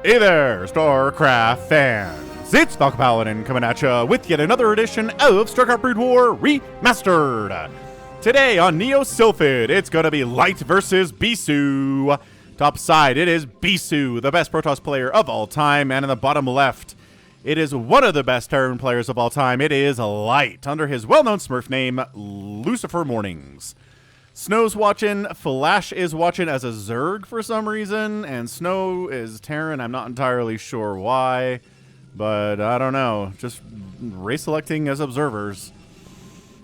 Hey there, StarCraft fans! It's Falcon Paladin coming at you with yet another edition of StarCraft Brood War Remastered. Today on Neo Sylphid, it's gonna be Light versus Bisu. Top side, it is Bisu, the best Protoss player of all time, and in the bottom left, it is one of the best Terran players of all time. It is Light, under his well-known Smurf name, Lucifer Mornings. Snow's watching, Flash is watching as a Zerg for some reason, and Snow is Terran. I'm not entirely sure why, but I don't know. Just race selecting as observers.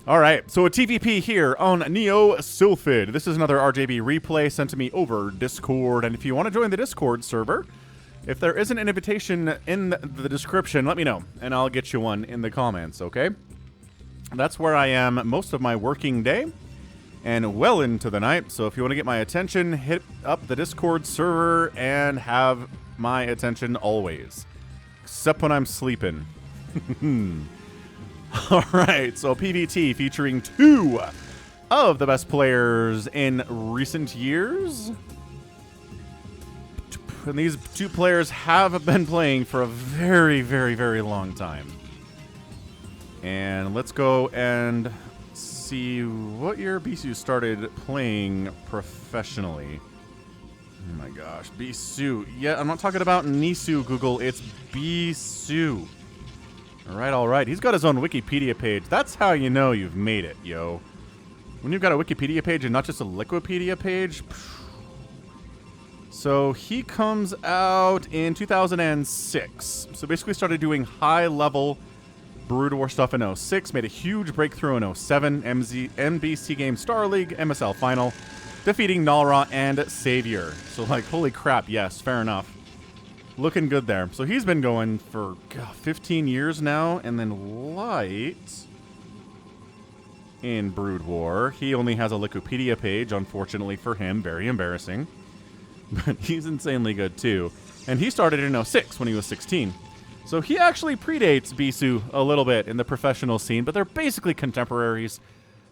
Alright, so a TVP here on Neo Sylphid. This is another RJB replay sent to me over Discord, and if you want to join the Discord server, if there isn't an invitation in the description, let me know, and I'll get you one in the comments, okay? That's where I am most of my working day. And well into the night, so if you want to get my attention, hit up the Discord server and have my attention always. Except when I'm sleeping. Alright, so PVT featuring two of the best players in recent years. And these two players have been playing for a very, very, very long time. And let's go and see what year Bisu started playing professionally. Oh my gosh, Bisu. Yeah, I'm not talking about Nisu, Google. It's Bisu. All right. He's got his own Wikipedia page. That's how you know you've made it, yo. When you've got a Wikipedia page and not just a Liquipedia page. So he comes out in 2006. So basically started doing high-level Brood War stuff in 06, made a huge breakthrough in 07, MBC Game Star League, MSL Final, defeating Nalra and Savior. So, like, holy crap, yes, fair enough. Looking good there. So he's been going for 15 years now, and then Light in Brood War. He only has a Wikipedia page, unfortunately for him, very embarrassing. But he's insanely good, too. And he started in 06 when he was 16. So he actually predates Bisu a little bit in the professional scene, but they're basically contemporaries.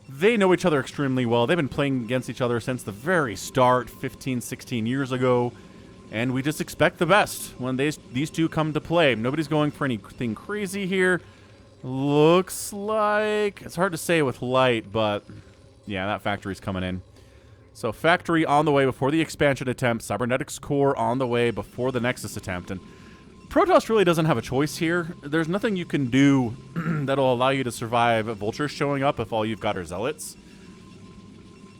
They know each other extremely well. They've been playing against each other since the very start, 15, 16 years ago. And we just expect the best when these two come to play. Nobody's going for anything crazy here. Looks like... It's hard to say with Light, but... Yeah, that factory's coming in. So Factory on the way before the expansion attempt. Cybernetics Core on the way before the Nexus attempt. And Protoss really doesn't have a choice here. There's nothing you can do that'll allow you to survive Vultures showing up if all you've got are Zealots.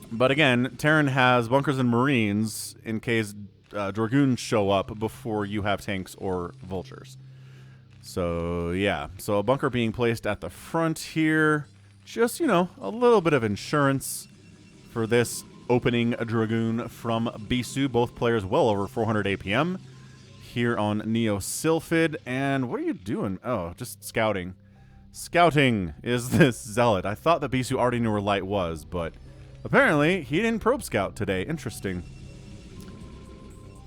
But again, Terran has Bunkers and Marines in case Dragoons show up before you have tanks or Vultures. So, yeah. So a bunker being placed at the front here. Just, you know, a little bit of insurance for this opening Dragoon from Bisu. Both players well over 400 APM. Here on Neo Sylphid, and what are you doing? Oh, just scouting. Scouting is this Zealot. I thought that Bisu already knew where Light was, but apparently he didn't probe scout today. Interesting.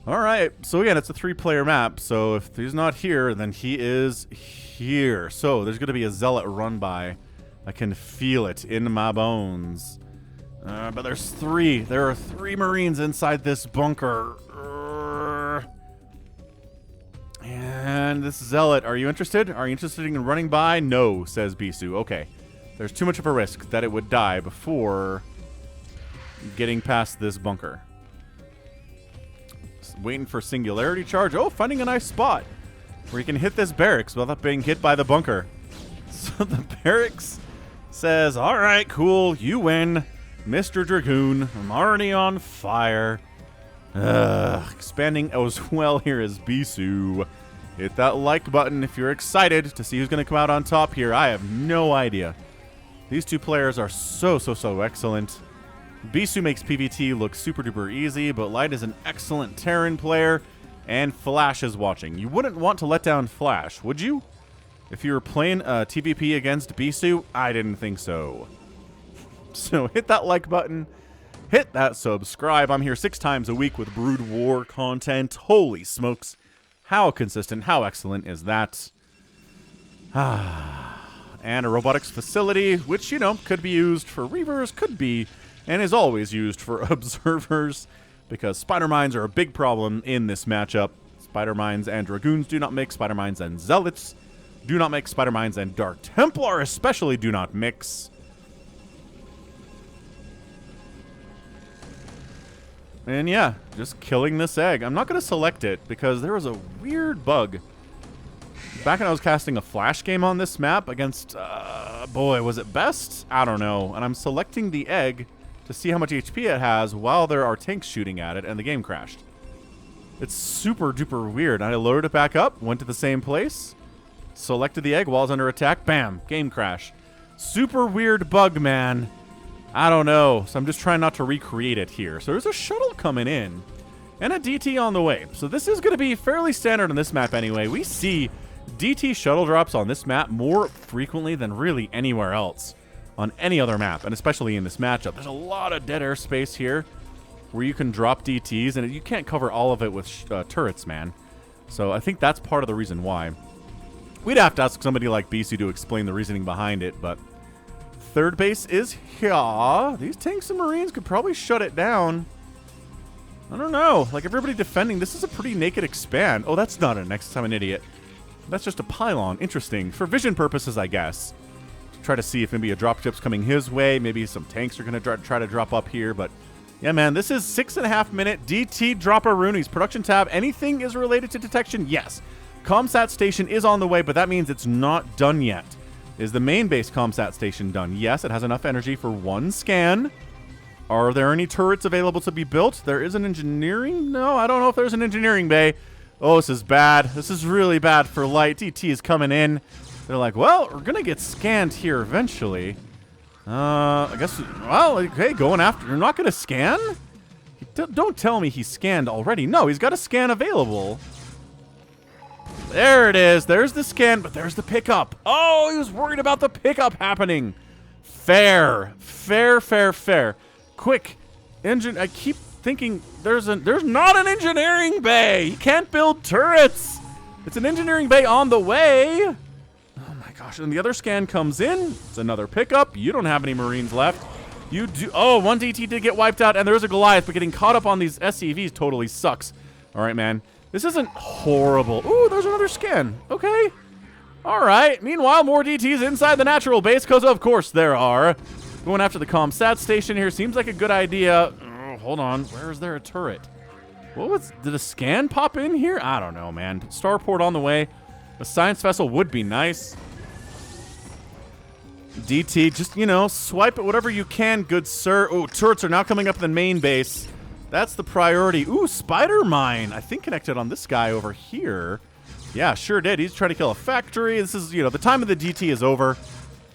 Alright, so again, it's a 3-player map, so if he's not here, then he is here. So there's going to be a Zealot run by. I can feel it in my bones. But there's 3. There are 3 Marines inside this bunker. And this Zealot, are you interested? Are you interested in running by? No, says Bisu. Okay. There's too much of a risk that it would die before getting past this bunker. Just waiting for Singularity Charge. Oh, finding a nice spot where you can hit this barracks without being hit by the bunker. So the barracks says, alright, cool, you win. Mr. Dragoon, I'm already on fire. Expanding as well here is Bisu. Hit that like button if you're excited to see who's going to come out on top here. I have no idea. These two players are so excellent. Bisu makes PVT look super duper easy, but Light is an excellent Terran player, and Flash is watching. You wouldn't want to let down Flash, would you? If you were playing a TVP against Bisu, I didn't think so. So hit that like button. Hit that subscribe. I'm here 6 times a week with Brood War content. Holy smokes. How consistent, how excellent is that? And a robotics facility, which, you know, could be used for Reavers, could be, and is always used for observers, because spider mines are a big problem in this matchup. Spider Mines and Dragoons do not mix. Spider Mines and Zealots do not mix. Spider Mines and Dark Templar especially do not mix. And yeah, just killing this egg. I'm not going to select it because there was a weird bug. Back when I was casting a flash game on this map against, boy, was it best? I don't know. And I'm selecting the egg to see how much HP it has while there are tanks shooting at it, and the game crashed. It's super duper weird. I loaded it back up, went to the same place, selected the egg while it's under attack, bam, game crash. Super weird bug, man. I don't know. So I'm just trying not to recreate it here. So there's a shuttle coming in and a DT on the way. So this is going to be fairly standard on this map anyway. We see DT shuttle drops on this map more frequently than really anywhere else on any other map, and especially in this matchup. There's a lot of dead air space here where you can drop DTs, and you can't cover all of it with turrets, man. So I think that's part of the reason why. We'd have to ask somebody like Bisu to explain the reasoning behind it, but third base is here. These tanks and Marines could probably shut it down. I don't know. Like, everybody defending, this is a pretty naked expand. Oh, that's not it. Next time, an idiot. That's just a pylon. Interesting. For vision purposes, I guess. Try to see if maybe a dropship's coming his way. Maybe some tanks are going to try to drop up here. But, yeah, man, this is 6.5 minute DT Dropper-Roonies. Production tab. Anything is related to detection? Yes. Comsat station is on the way, but that means it's not done yet. Is the main base Comsat station done? Yes, it has enough energy for one scan. Are there any turrets available to be built? There is an engineering? No, I don't know if there's an engineering bay. Oh, this is bad. This is really bad for light. DT is coming in. They're like, well, we're going to get scanned here eventually. I guess, well, okay, going after. You're not going to scan? Don't tell me he's scanned already. No, he's got a scan available. There it is. There's the scan, but there's the pickup. Oh, he was worried about the pickup happening. Fair. Fair, fair, fair. Quick. Engine. I keep thinking there's not an engineering bay. You can't build turrets. It's an engineering bay on the way. Oh my gosh. And the other scan comes in. It's another pickup. You don't have any Marines left. You do. Oh, one DT did get wiped out, and there's a Goliath, but getting caught up on these SCVs totally sucks. All right, man. This isn't horrible. Ooh, there's another scan. Okay. All right. Meanwhile, more DTs inside the natural base, because of course there are. Going after the Comsat station here seems like a good idea. Oh, hold on. Where is there a turret? Did a scan pop in here? I don't know, man. Starport on the way. A science vessel would be nice. DT, just, you know, swipe at whatever you can, good sir. Oh, turrets are now coming up in the main base. That's the priority. Ooh, Spider Mine. I think connected on this guy over here. Yeah, sure did. He's trying to kill a factory. This is, you know, the time of the DT is over.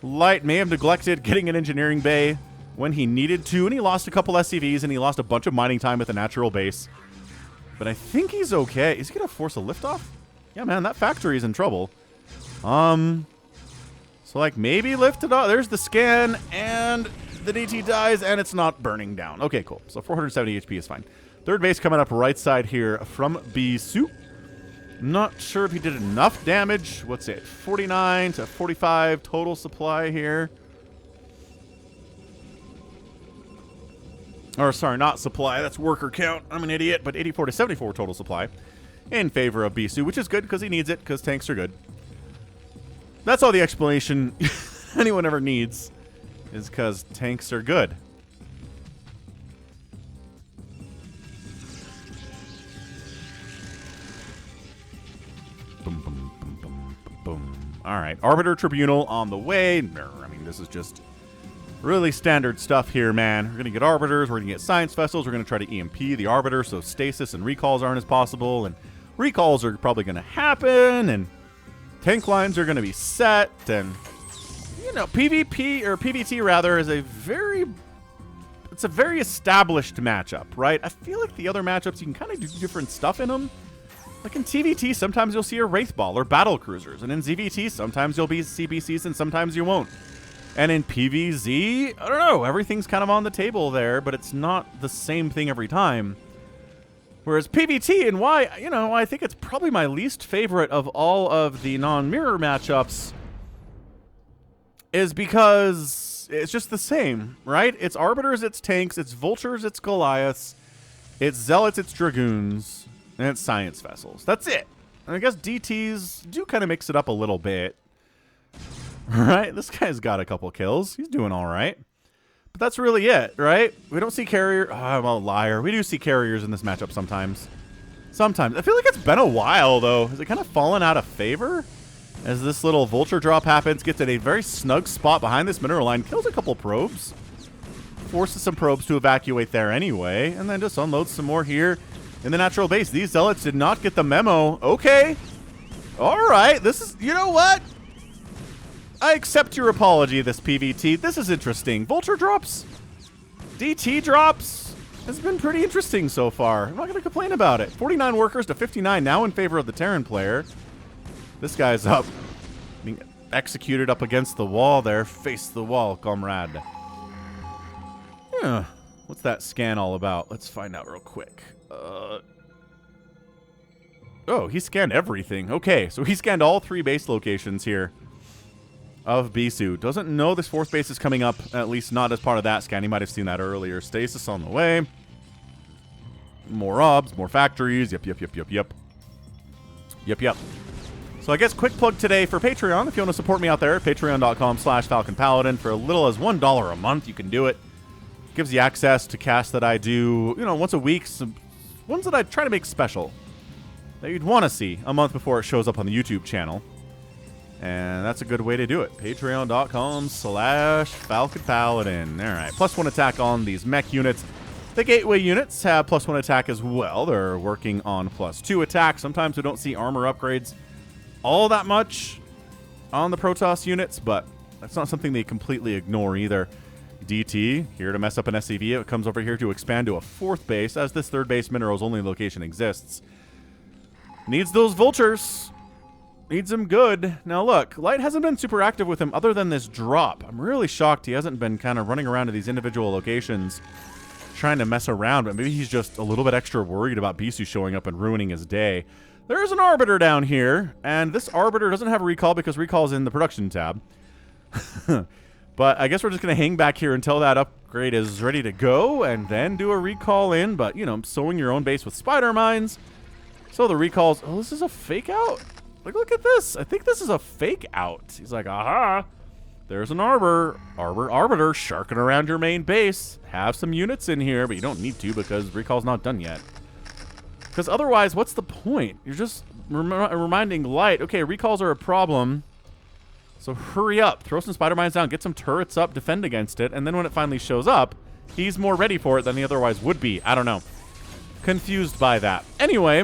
Light may have neglected getting an engineering bay when he needed to, and he lost a couple SCVs, and he lost a bunch of mining time with a natural base. But I think he's okay. Is he going to force a liftoff? Yeah, man, that factory is in trouble. So, like, maybe lift it off. There's the scan, and the DT dies, and it's not burning down. Okay, cool. So 470 HP is fine. Third base coming up right side here from Bisu. Not sure if he did enough damage. What's it? 49 to 45 total supply here. Or, sorry, not supply. That's worker count. I'm an idiot. But 84 to 74 total supply in favor of Bisu, which is good because he needs it because tanks are good. That's all the explanation anyone ever needs, is because tanks are good. Boom, boom, boom, boom, boom. All right, Arbiter Tribunal on the way. I mean, this is just really standard stuff here, man. We're going to get Arbiters, we're going to get Science Vessels, we're going to try to EMP the Arbiter so stasis and recalls aren't as possible, and recalls are probably going to happen, and tank lines are going to be set, and, you know, PvP, or PvT rather, is a very established matchup, right? I feel like the other matchups, you can kind of do different stuff in them. Like in TVT, sometimes you'll see a Wraith Ball or Battle Cruisers, and in ZVT, sometimes you'll be CBCs and sometimes you won't. And in PvZ, I don't know, everything's kind of on the table there, but it's not the same thing every time. Whereas PvT, and why, you know, I think it's probably my least favorite of all of the non-mirror matchups, is because it's just the same, right? It's Arbiters, it's tanks, it's Vultures, it's Goliaths, it's Zealots, it's Dragoons. And it's science vessels. That's it. And I guess DTs do kind of mix it up a little bit. Right? This guy's got a couple kills. He's doing all right. But that's really it, right? We don't see carrier. Oh, I'm a liar. We do see carriers in this matchup sometimes. Sometimes. I feel like it's been a while, though. Has it kind of fallen out of favor? As this little vulture drop happens, gets at a very snug spot behind this mineral line, kills a couple probes. Forces some probes to evacuate there anyway. And then just unloads some more here in the natural base. These zealots did not get the memo. Okay. All right. This is, you know what? I accept your apology, this PVT. This is interesting. Vulture drops, DT drops. It's been pretty interesting so far. I'm not going to complain about it. 49 workers to 59 now in favor of the Terran player. This guy's up, being executed up against the wall there. Face the wall, comrade. Yeah. What's that scan all about? Let's find out real quick. Oh, he scanned everything. Okay, so he scanned all 3 base locations here of Bisu. Doesn't know this 4th base is coming up, at least not as part of that scan. He might have seen that earlier. Stasis on the way. More obs, more factories. Yep. So I guess quick plug today for Patreon. If you want to support me out there, patreon.com/FalconPaladin. For as little as $1 a month, you can do it. Gives you access to casts that I do, once a week. Some ones that I try to make special that you'd want to see a month before it shows up on the YouTube channel. And that's a good way to do it. Patreon.com/FalconPaladin. All right. +1 attack on these mech units. The gateway units have +1 attack as well. They're working on +2 attack. Sometimes we don't see armor upgrades all that much on the Protoss units, but that's not something they completely ignore either. DT, here to mess up an SCV. It comes over here to expand to a 4th base, as this 3rd base mineral's only location exists. Needs those vultures. Needs him good. Now look, Light hasn't been super active with him other than this drop. I'm really shocked he hasn't been kind of running around to these individual locations trying to mess around, but maybe he's just a little bit extra worried about Bisu showing up and ruining his day. There is an Arbiter down here, and this Arbiter doesn't have a recall because recall is in the production tab. But I guess we're just going to hang back here until that upgrade is ready to go and then do a recall in. But, sowing your own base with spider mines. So the recalls... Oh, this is a fake out? Look at this. I think this is a fake out. He's like, aha. There's an Arbiter sharking around your main base. Have some units in here, but you don't need to because recall's not done yet. Because otherwise, what's the point? You're just reminding Light, okay, recalls are a problem. So hurry up, throw some spider mines down, get some turrets up, defend against it, and then when it finally shows up, he's more ready for it than he otherwise would be. I don't know. Confused by that. Anyway,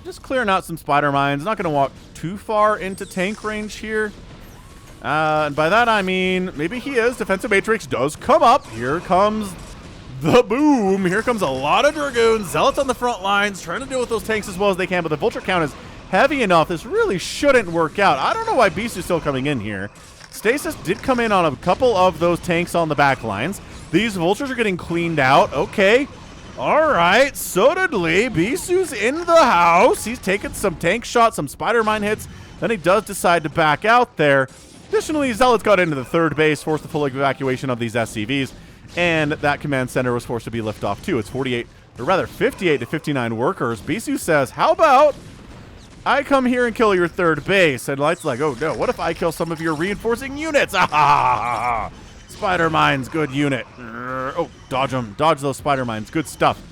just clearing out some spider mines. Not going to walk too far into tank range here. And by that I mean, maybe he is. Defensive Matrix does come up. Here comes the boom. Here comes a lot of Dragoons. Zealots on the front lines, trying to deal with those tanks as well as they can, but the Vulture count is heavy enough. This really shouldn't work out. I don't know why Bisu's still coming in here. Stasis did come in on a couple of those tanks on the back lines. These Vultures are getting cleaned out. Okay. All right. So did Lee. Bisu's in the house. He's taking some tank shots, some spider mine hits. Then he does decide to back out there. Additionally, Zealots got into the 3rd base, forced the full evacuation of these SCVs, and that command center was forced to be lifted off too. It's 58, or rather 58 to 59 workers. Bisu says, how about I come here and kill your 3rd base? And Light's like, oh no, what if I kill some of your reinforcing units? Ah, spider mines, good unit. Oh, dodge them. Dodge those spider mines. Good stuff.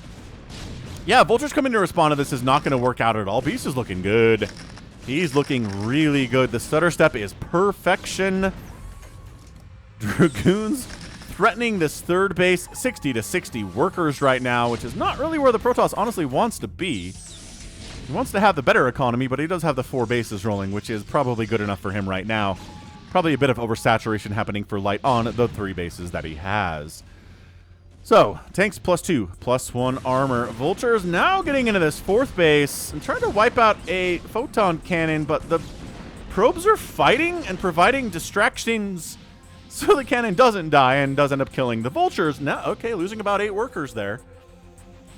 Yeah, Vultures coming to respond to this is not going to work out at all. Bisu's looking good. He's looking really good. The stutter step is perfection. Dragoons threatening this 3rd base. 60 to 60 workers right now, which is not really where the Protoss honestly wants to be. He wants to have the better economy, but he does have the 4 bases rolling, which is probably good enough for him right now. Probably a bit of oversaturation happening for Light on the 3 bases that he has. So, tanks +2, +1 armor. Vultures now getting into this 4th base and trying to wipe out a photon cannon, but the probes are fighting and providing distractions so the cannon doesn't die and does end up killing the Vultures. Now, okay, losing about 8 workers there.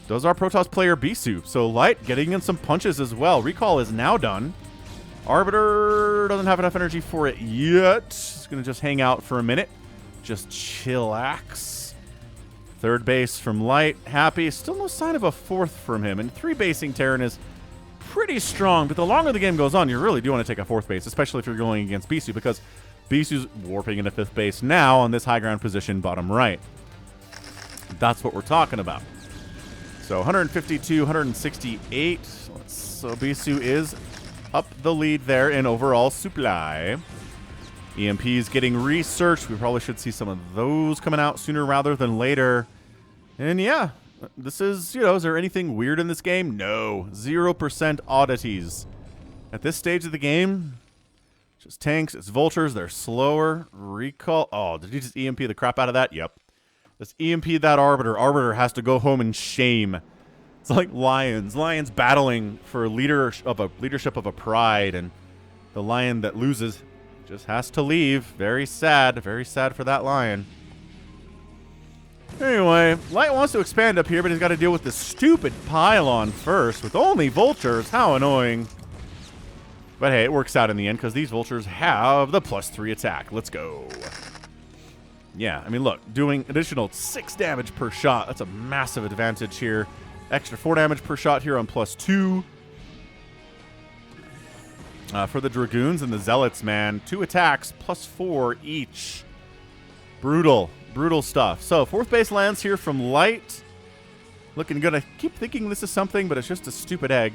Does our Protoss player Bisu. So Light getting in some punches as well. Recall is now done. Arbiter doesn't have enough energy for it yet. He's going to just hang out for a minute. Just chillax. Third base from Light, happy. Still no sign of a fourth from him. And 3 basing Terran is pretty strong, but the longer the game goes on, you really do want to take a 4th base, especially if you're going against Bisu, because Bisu's warping into 5th base now on this high ground position, bottom right. That's what we're talking about. So 152, 168. So Bisu is up the lead there in overall supply. EMP is getting researched. We probably should see some of those coming out sooner rather than later. And yeah, this is, is there anything weird in this game? No. 0% oddities. At this stage of the game, just tanks, it's vultures, they're slower. Recall. Oh, did you just EMP the crap out of that? Yep. Let's EMP that Arbiter. Arbiter has to go home in shame. It's like lions. Lions battling for leadership of a pride, and the lion that loses just has to leave. Very sad for that lion. Anyway, Light wants to expand up here, but he's got to deal with this stupid pylon first with only vultures. How annoying. But hey, it works out in the end because these vultures have the +3 attack. Let's go. Yeah, I mean, look, doing additional 6 damage per shot. That's a massive advantage here. Extra 4 damage per shot here on +2. For the Dragoons and the Zealots, man. 2 attacks, +4 each. Brutal. Brutal stuff. So, 4th base lands here from Light. Looking good. I keep thinking this is something, but it's just a stupid egg.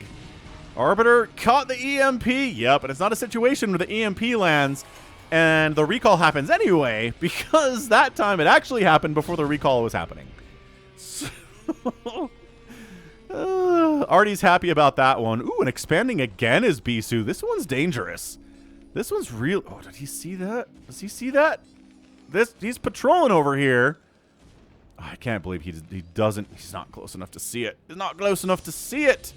Arbiter caught the EMP. Yep, and it's not a situation where the EMP lands and the recall happens anyway, because that time it actually happened before the recall was happening. So, Artie's happy about that one. Ooh, and expanding again is Bisu. This one's dangerous. This one's real. Oh, did he see that? Does he see that? He's patrolling over here. Oh, I can't believe he doesn't. He's not close enough to see it. He's not close enough to see it.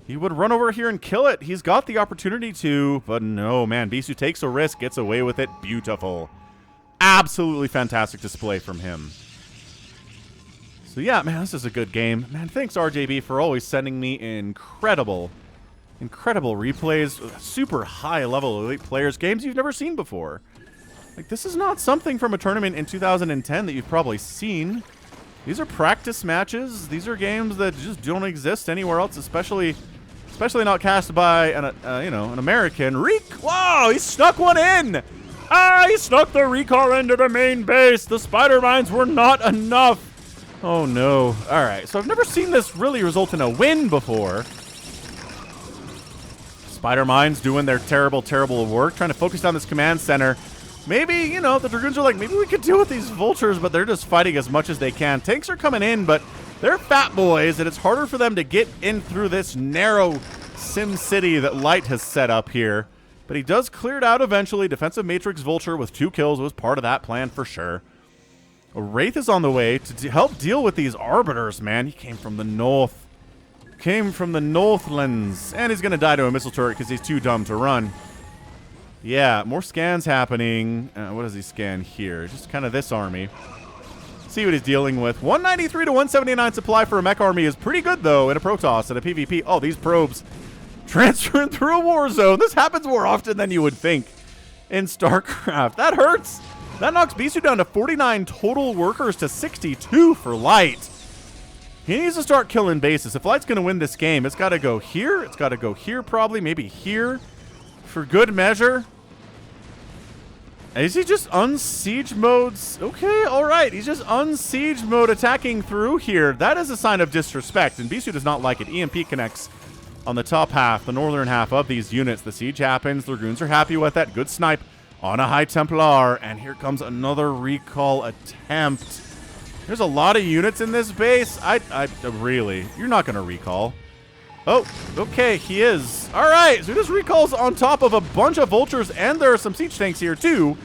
He would run over here and kill it. He's got the opportunity to, but no, man. Bisu takes a risk, gets away with it. Beautiful. Absolutely fantastic display from him. So yeah, man, this is a good game. Man, thanks RJB for always sending me incredible replays. Super high level elite players. Games you've never seen before. Like, this is not something from a tournament in 2010 that you've probably seen. These are practice matches. These are games that just don't exist anywhere else, especially not cast by an American. Whoa, he snuck one in. He snuck the recall into the main base. The spider mines were not enough. Oh no. All right, so I've never seen this really result in a win before. Spider mines doing their terrible work, trying to focus down this command center. Maybe, the Dragoons are like, maybe we could deal with these vultures, but they're just fighting as much as they can. Tanks are coming in, but they're fat boys, and it's harder for them to get in through this narrow Sim City that Light has set up here. But he does clear it out eventually. Defensive Matrix Vulture with 2 kills was part of that plan for sure. A Wraith is on the way to help deal with these Arbiters, man. He came from the north. Came from the Northlands. And he's going to die to a missile turret because he's too dumb to run. Yeah, more scans happening. What does he scan here? Just kind of this army. See what he's dealing with. 193 to 179 supply for a mech army is pretty good, though, in a Protoss and a PvP. Oh, these probes transferring through a war zone. This happens more often than you would think in StarCraft. That hurts. That knocks Bisu down to 49 total workers to 62 for Light. He needs to start killing bases. If Light's going to win this game, it's got to go here. It's got to go here probably, maybe here. For good measure. Is he just unsiege modes? Okay, all right. He's just unsiege mode attacking through here. That is a sign of disrespect, and Bisu does not like it. EMP connects on the top half, the northern half of these units. The siege happens. The Dragoons are happy with that. Good snipe on a High Templar, and here comes another recall attempt. There's a lot of units in this base. Really, you're not going to recall. Oh, okay, he is. All right, so he just recalls on top of a bunch of vultures, and there are some siege tanks here, too.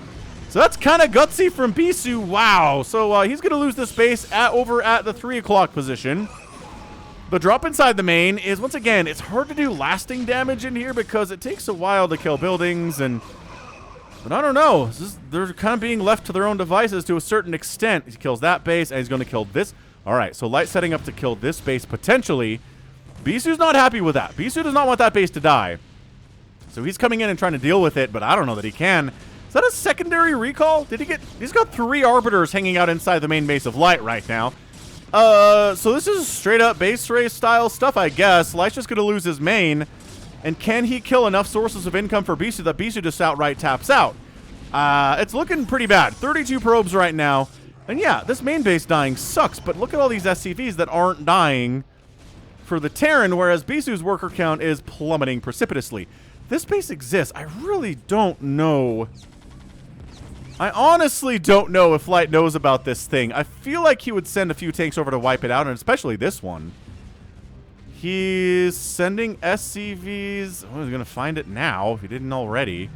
So that's kind of gutsy from Bisu. Wow. So he's going to lose this base over at the 3 o'clock position. The drop inside the main is, once again, it's hard to do lasting damage in here because it takes a while to kill buildings, but I don't know. They're kind of being left to their own devices to a certain extent. He kills that base, and he's going to kill this. All right, so Light setting up to kill this base potentially. Bisu's not happy with that. Bisu does not want that base to die. So he's coming in and trying to deal with it, but I don't know that he can. It's that a secondary recall? Did he get... He's got 3 Arbiters hanging out inside the main base of Light right now. So this is straight up base race style stuff, I guess. Light's just going to lose his main. And can he kill enough sources of income for Bisu that Bisu just outright taps out? It's looking pretty bad. 32 probes right now. And yeah, this main base dying sucks, but look at all these SCVs that aren't dying for the Terran, whereas Bisu's worker count is plummeting precipitously. This base exists. I really don't know. I honestly don't know if Light knows about this thing. I feel like he would send a few tanks over to wipe it out, and especially this one. He's sending SCVs. Oh, he's going to find it now, if he didn't already.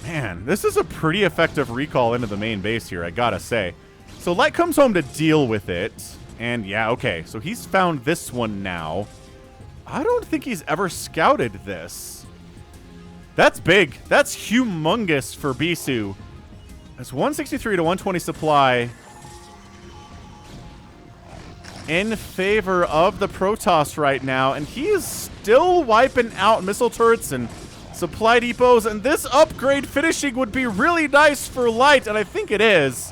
Man, this is a pretty effective recall into the main base here, I gotta say. So Light comes home to deal with it. And yeah, okay, so he's found this one now. I don't think he's ever scouted this. That's big. That's humongous for Bisu. That's 163 to 120 supply in favor of the Protoss right now. And he is still wiping out missile turrets and supply depots. And this upgrade finishing would be really nice for Light. And I think it is.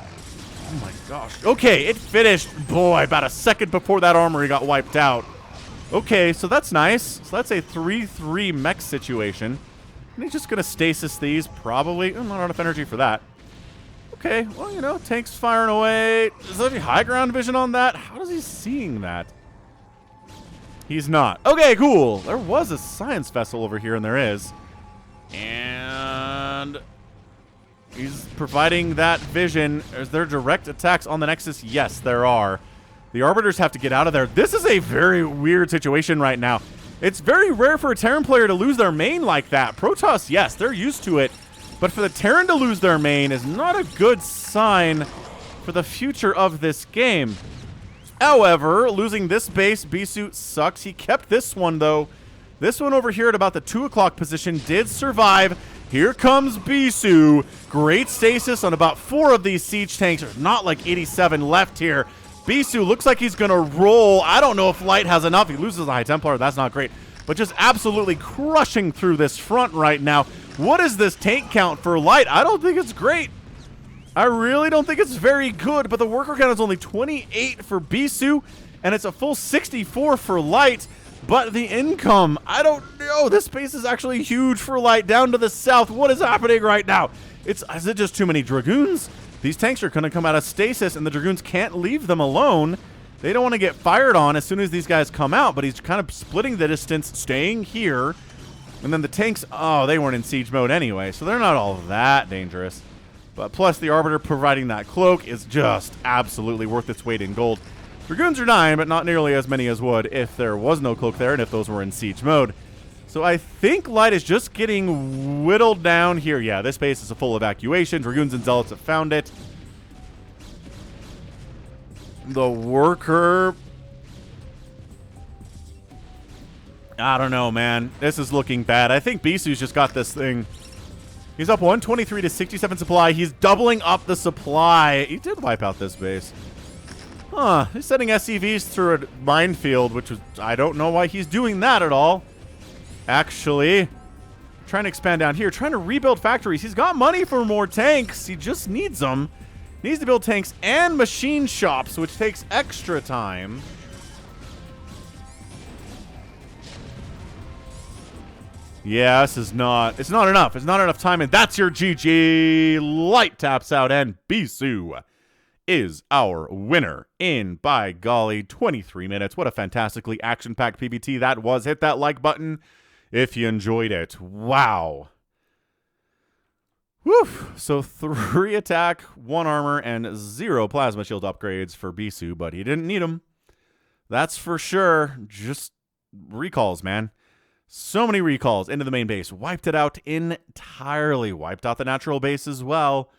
Oh my gosh. Okay, it finished. Boy, about a second before that armory got wiped out. Okay, so that's nice. So that's a 3-3 mech situation. And he's just going to stasis these, probably. Not enough energy for that. Okay, well, you know, tanks firing away. Is there any high ground vision on that? How is he seeing that? He's not. Okay, cool. There was a science vessel over here, and there is. And he's providing that vision. Is there direct attacks on the Nexus? Yes, there are. The Arbiters have to get out of there. This is a very weird situation right now. It's very rare for a Terran player to lose their main like that. Protoss, yes, they're used to it. But for the Terran to lose their main is not a good sign for the future of this game. However, losing this base, Bisu sucks. He kept this one, though. This one over here at about the 2 o'clock position did survive. Here comes Bisu. Great stasis on about 4 of these siege tanks. There's not like 87 left here. Bisu looks like he's going to roll. I don't know if Light has enough. He loses the High Templar. That's not great. But just absolutely crushing through this front right now. What is this tank count for Light? I don't think it's great. I really don't think it's very good. But the worker count is only 28 for Bisu. And it's a full 64 for Light. But the income, I don't know. This space is actually huge for Light down to the south. What is happening right now? Is it just too many Dragoons? These tanks are going to come out of stasis, and the Dragoons can't leave them alone. They don't want to get fired on as soon as these guys come out, but he's kind of splitting the distance, staying here. And then the tanks, oh, they weren't in siege mode anyway, so they're not all that dangerous. But plus, the Arbiter providing that cloak is just absolutely worth its weight in gold. Dragoons are dying, but not nearly as many as would if there was no cloak there and if those were in siege mode. So I think Light is just getting whittled down here. Yeah, this base is a full evacuation. Dragoons and Zealots have found it. The worker... I don't know, man. This is looking bad. I think Bisu's just got this thing. He's up 123 to 67 supply. He's doubling up the supply. He did wipe out this base. Huh. He's sending SCVs through a minefield, which was... I don't know why he's doing that at all. Actually, trying to expand down here, trying to rebuild factories. He's got money for more tanks. He just needs them. Needs to build tanks and machine shops, which takes extra time. Yeah, this is not... It's not enough. It's not enough time, and that's your GG. Light taps out, and Bisu is our winner in, by golly, 23 minutes. What a fantastically action-packed PBT that was. Hit that like button if you enjoyed it. Wow. Whew. So 3 attack, 1 armor, and 0 plasma shield upgrades for Bisu, but he didn't need them. That's for sure. Just recalls, man. So many recalls into the main base. Wiped it out entirely. Wiped out the natural base as well.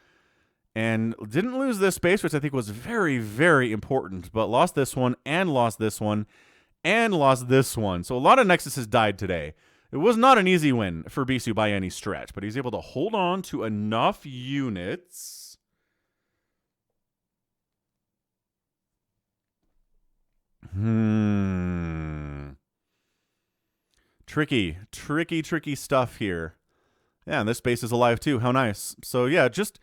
And didn't lose this base, which I think was very, very important. But lost this one, and lost this one, and lost this one. So a lot of Nexuses died today. It was not an easy win for Bisu by any stretch, but he's able to hold on to enough units Tricky stuff here. Yeah, and this base is alive too. How nice. So yeah, just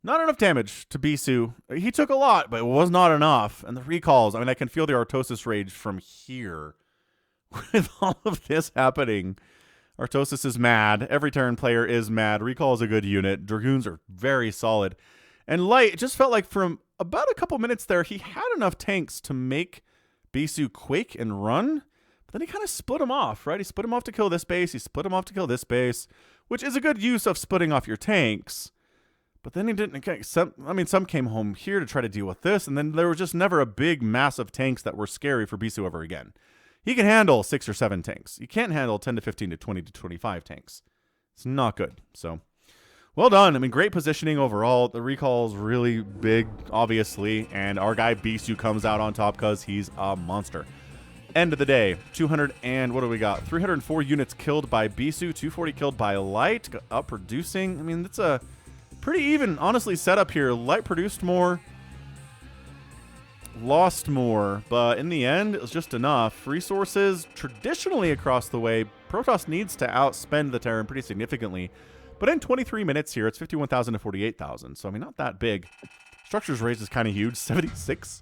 not enough damage to Bisu. He took a lot, but it was not enough. And the recalls, I mean, I can feel the Artosis rage from here. With all of this happening, Artosis is mad. Every Terran player is mad. Recall is a good unit. Dragoons are very solid. And Light, it just felt like from about a couple minutes there, he had enough tanks to make Bisu quake and run. But then he kind of split him off, right? He split him off to kill this base. He split him off to kill this base, which is a good use of splitting off your tanks. But then he didn't. Some came home here to try to deal with this, and then there was just never a big mass of tanks that were scary for Bisu ever again. He can handle 6 or 7 tanks. You can't handle 10 to 15 to 20 to 25 tanks. It's not good. So, well done. I mean, great positioning overall. The recall is really big, obviously, and our guy Bisu comes out on top because he's a monster. End of the day, 200 and what do we got? 304 units killed by Bisu, 240 killed by Light, up producing. I mean, it's a pretty even, honestly, setup here. Light produced more, lost more, but in the end, it was just enough. Resources, traditionally across the way, Protoss needs to outspend the Terran pretty significantly. But in 23 minutes here, it's 51,000 to 48,000. So, I mean, not that big. Structures raised is kind of huge. 76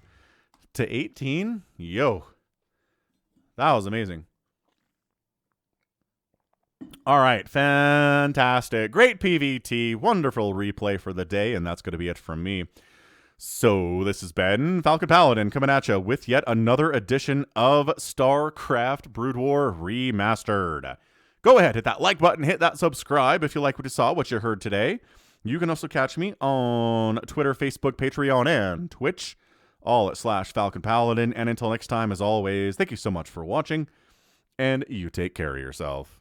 to 18. Yo. That was amazing. All right, fantastic. Great PVT, wonderful replay for the day, and that's going to be it from me. So this has been Falcon Paladin coming at you with yet another edition of StarCraft Brood War Remastered. Go ahead, hit that like button, hit that subscribe if you like what you saw, what you heard today. You can also catch me on Twitter, Facebook, Patreon, and Twitch, all at /Falcon Paladin. And until next time, as always, thank you so much for watching, and you take care of yourself.